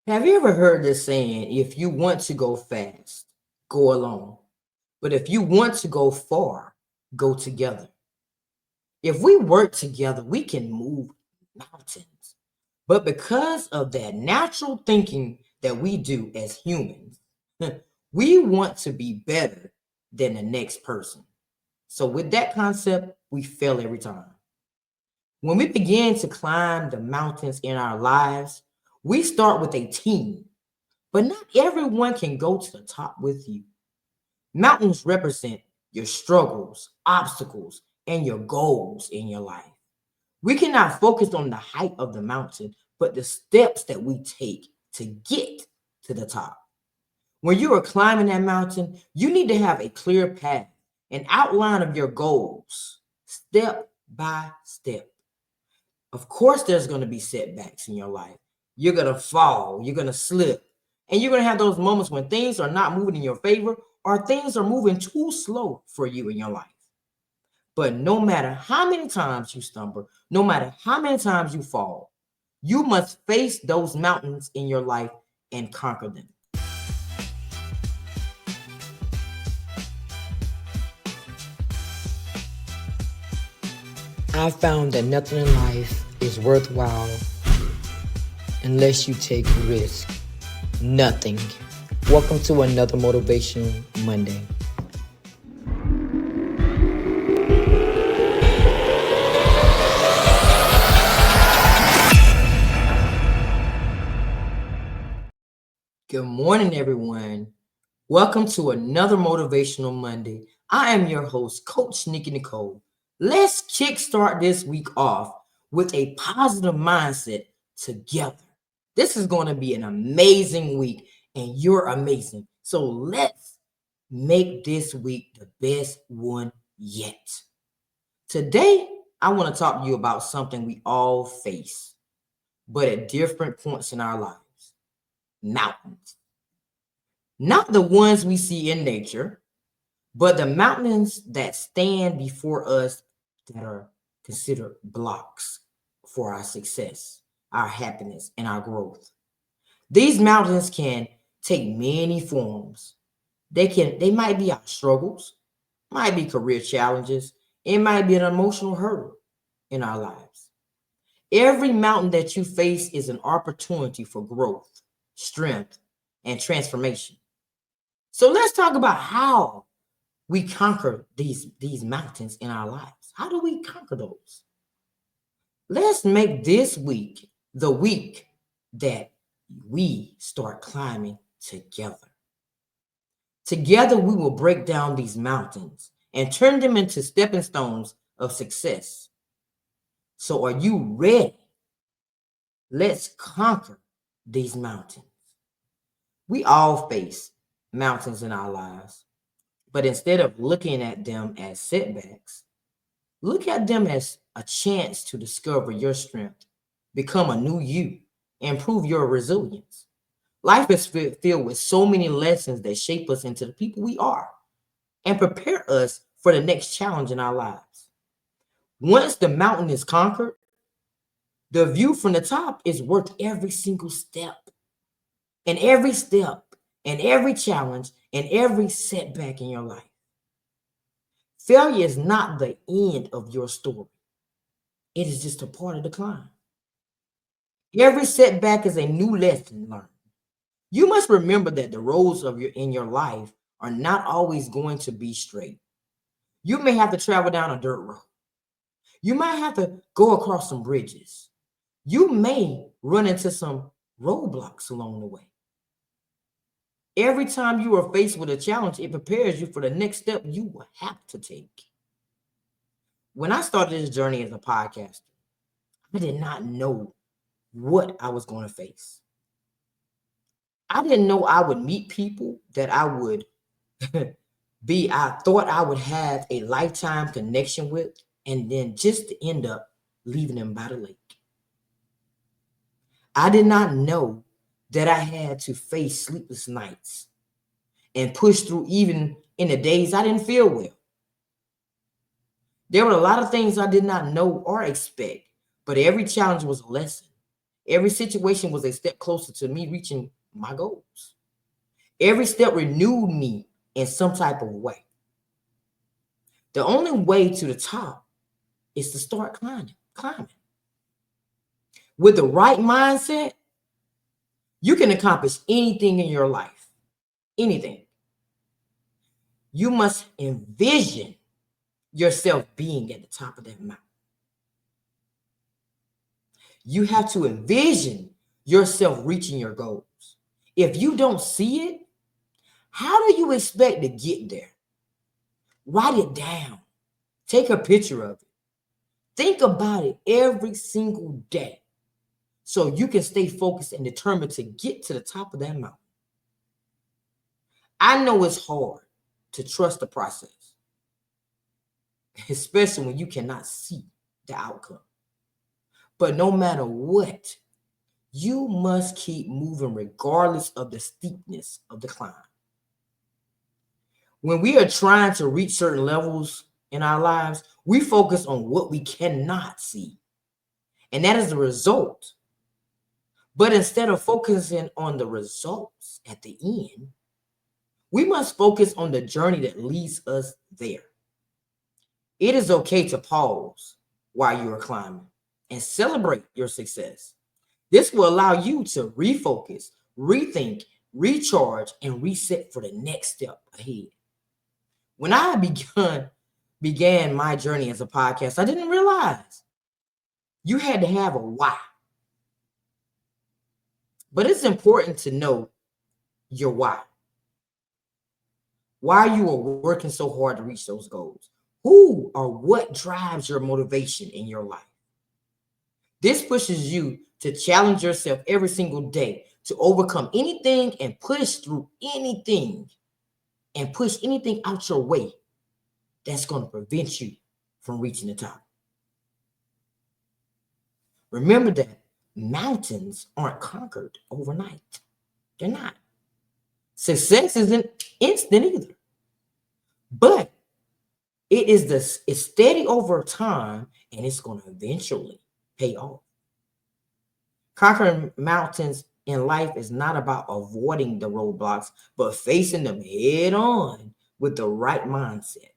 Have you ever heard this saying, if you want to go fast, go alone. But if you want to go far, go together. If we work together, we can move mountains. But because of that natural thinking that we do as humans, we want to be better than the next person. So, with that concept, we fail every time. When we begin to climb the mountains in our lives, we start with a team, but not everyone can go to the top with you. Mountains represent your struggles, obstacles, and your goals in your life. We cannot focus on the height of the mountain, but the steps that we take to get to the top. When you are climbing that mountain, you need to have a clear path, an outline of your goals, step by step. Of course, there's going to be setbacks in your life. You're going to fall, you're going to slip, and you're going to have those moments when things are not moving in your favor or things are moving too slow for you in your life. But no matter how many times you stumble, no matter how many times you fall, you must face those mountains in your life and conquer them. I found that nothing in life is worthwhile unless you take risk. Nothing. Welcome to another Motivational Monday. Good morning, everyone. Welcome to another Motivational Monday. I am your host, Coach Nikki Nicole. Let's kickstart this week off with a positive mindset together. This is going to be an amazing week, and you're amazing. So let's make this week the best one yet. Today, I want to talk to you about something we all face, but at different points in our lives. Mountains. Not the ones we see in nature, but the mountains that stand before us that are considered blocks for our success, our happiness, and our growth. These mountains can take many forms. They might be our struggles, might be career challenges, it might be an emotional hurdle in our lives. Every mountain that you face is an opportunity for growth, strength, and transformation. So let's talk about how we conquer these mountains in our lives. How do we conquer those? Let's make this week the week that we start climbing together. Together, we will break down these mountains and turn them into stepping stones of success. So, are you ready? Let's conquer these mountains. We all face mountains in our lives, but instead of looking at them as setbacks, look at them as a chance to discover your strength, become a new you, and improve your resilience. Life is filled with so many lessons that shape us into the people we are and prepare us for the next challenge in our lives. Once the mountain is conquered, the view from the top is worth every single step. And every step, and every challenge, and every setback in your life. Failure is not the end of your story. It is just a part of the climb. Every setback is a new lesson learned. You must remember that the roads of your in your life are not always going to be straight. You may have to travel down a dirt road. You might have to go across some bridges. You may run into some roadblocks along the way. Every time you are faced with a challenge, it prepares you for the next step you will have to take. When I started this journey as a podcaster, I did not know what I was going to face. I didn't know I would meet people that I would I thought I would have a lifetime connection with, and then just to end up leaving them by the lake. I did not know that I had to face sleepless nights and push through even in the days I didn't feel well. There were a lot of things I did not know or expect, but every challenge was a lesson. Every situation was a step closer to me reaching my goals. Every step renewed me in some type of way. The only way to the top is to start climbing. With the right mindset, you can accomplish anything in your life. Anything. You must envision yourself being at the top of that mountain. You have to envision yourself reaching your goals. If you don't see it, how do you expect to get there? Write it down. Take a picture of it. Think about it every single day so you can stay focused and determined to get to the top of that mountain. I know it's hard to trust the process, especially when you cannot see the outcome. But no matter what, you must keep moving regardless of the steepness of the climb. When we are trying to reach certain levels in our lives, we focus on what we cannot see. And that is the result. But instead of focusing on the results at the end, we must focus on the journey that leads us there. It is okay to pause while you are climbing and celebrate your success. This will allow you to refocus, rethink, recharge, and reset for the next step ahead. When I began my journey as a podcast, I didn't realize you had to have a why. But it's important to know your why. Why you are working so hard to reach those goals. Who or what drives your motivation in your life? This pushes you to challenge yourself every single day to overcome anything and push through anything and push anything out your way that's going to prevent you from reaching the top. Remember that mountains aren't conquered overnight. They're not. Success isn't instant either. But it's steady over time and it's going to eventually pay off. Conquering mountains in life is not about avoiding the roadblocks, but facing them head on with the right mindset.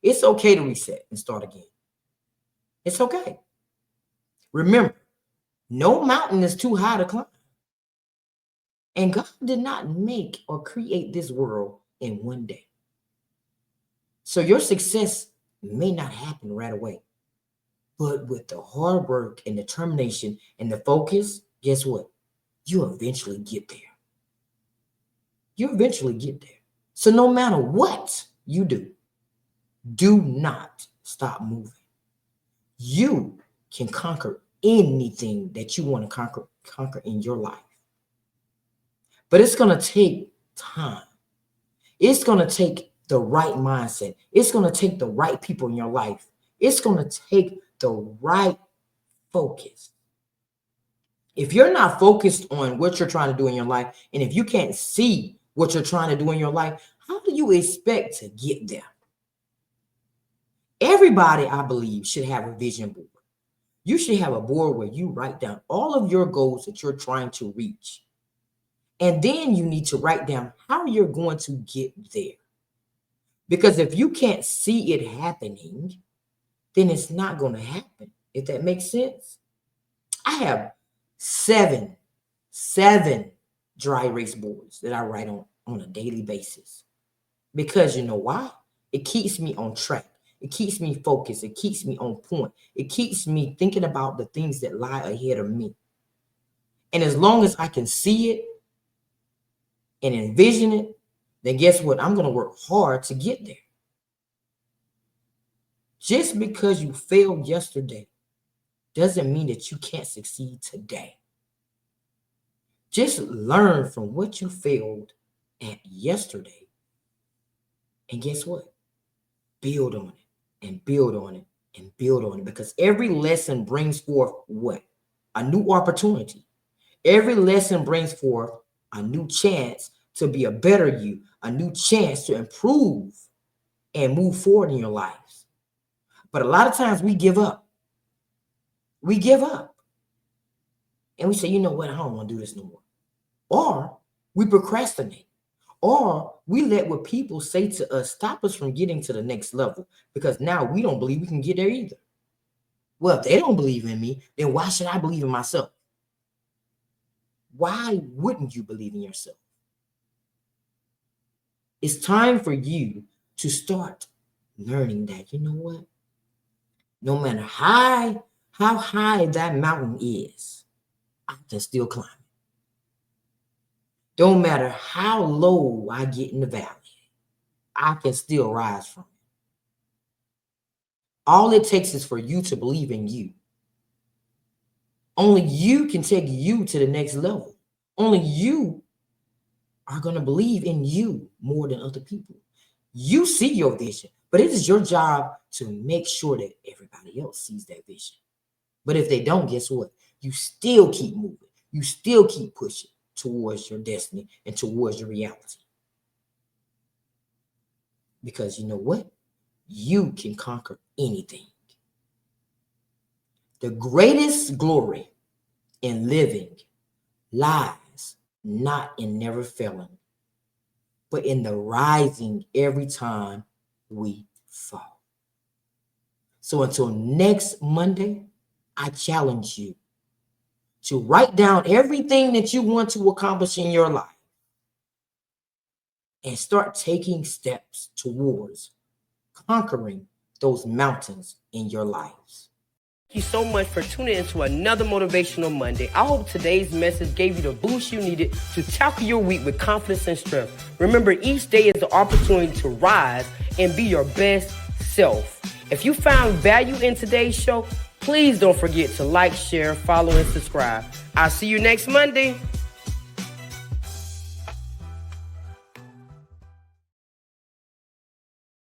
It's okay to reset and start again. It's okay. Remember, no mountain is too high to climb. And God did not make or create this world in one day. So your success may not happen right away. But with the hard work and determination and the focus, guess what? You eventually get there. You eventually get there. So no matter what you do not stop moving. You can conquer anything that you want to conquer in your life. But it's going to take time. It's going to take the right mindset. It's going to take the right people in your life. It's going to take the right focus. If you're not focused on what you're trying to do in your life, and if you can't see what you're trying to do in your life, how do you expect to get there? Everybody, I believe, should have a vision board. You should have a board where you write down all of your goals that you're trying to reach. And then you need to write down how you're going to get there. Because if you can't see it happening, then it's not going to happen. If that makes sense. I have seven dry erase boards that I write on a daily basis. Because you know why? It keeps me on track. It keeps me focused. It keeps me on point. It keeps me thinking about the things that lie ahead of me. And as long as I can see it and envision it, then guess what? I'm going to work hard to get there. Just because you failed yesterday doesn't mean that you can't succeed today. Just learn from what you failed at yesterday. And guess what? Build on it and build on it and build on it. Because every lesson brings forth what? A new opportunity. Every lesson brings forth a new chance to be a better you, a new chance to improve and move forward in your lives. But a lot of times we give up. We give up. And we say, you know what, I don't want to do this no more. Or we procrastinate. Or we let what people say to us stop us from getting to the next level because now we don't believe we can get there either. Well, if they don't believe in me, then why should I believe in myself? Why wouldn't you believe in yourself? It's time for you to start learning that, you know what? No matter how high that mountain is, I can still climb it. Don't matter how low I get in the valley, I can still rise from it. All it takes is for you to believe in you. Only you can take you to the next level. Only you are going to believe in you more than other people. You see your vision, but it is your job to make sure that everybody else sees that vision. But if they don't, guess what? You still keep moving. You still keep pushing towards your destiny and towards your reality. Because you know what? You can conquer anything. The greatest glory in living lies not in never failing, but in the rising every time we fall. So until next Monday, I challenge you to write down everything that you want to accomplish in your life and start taking steps towards conquering those mountains in your lives. Thank you so much for tuning into another Motivational Monday. I hope today's message gave you the boost you needed to tackle your week with confidence and strength. Remember, each day is the opportunity to rise and be your best self. If you found value in today's show, please don't forget to like, share, follow, and subscribe. I'll see you next Monday.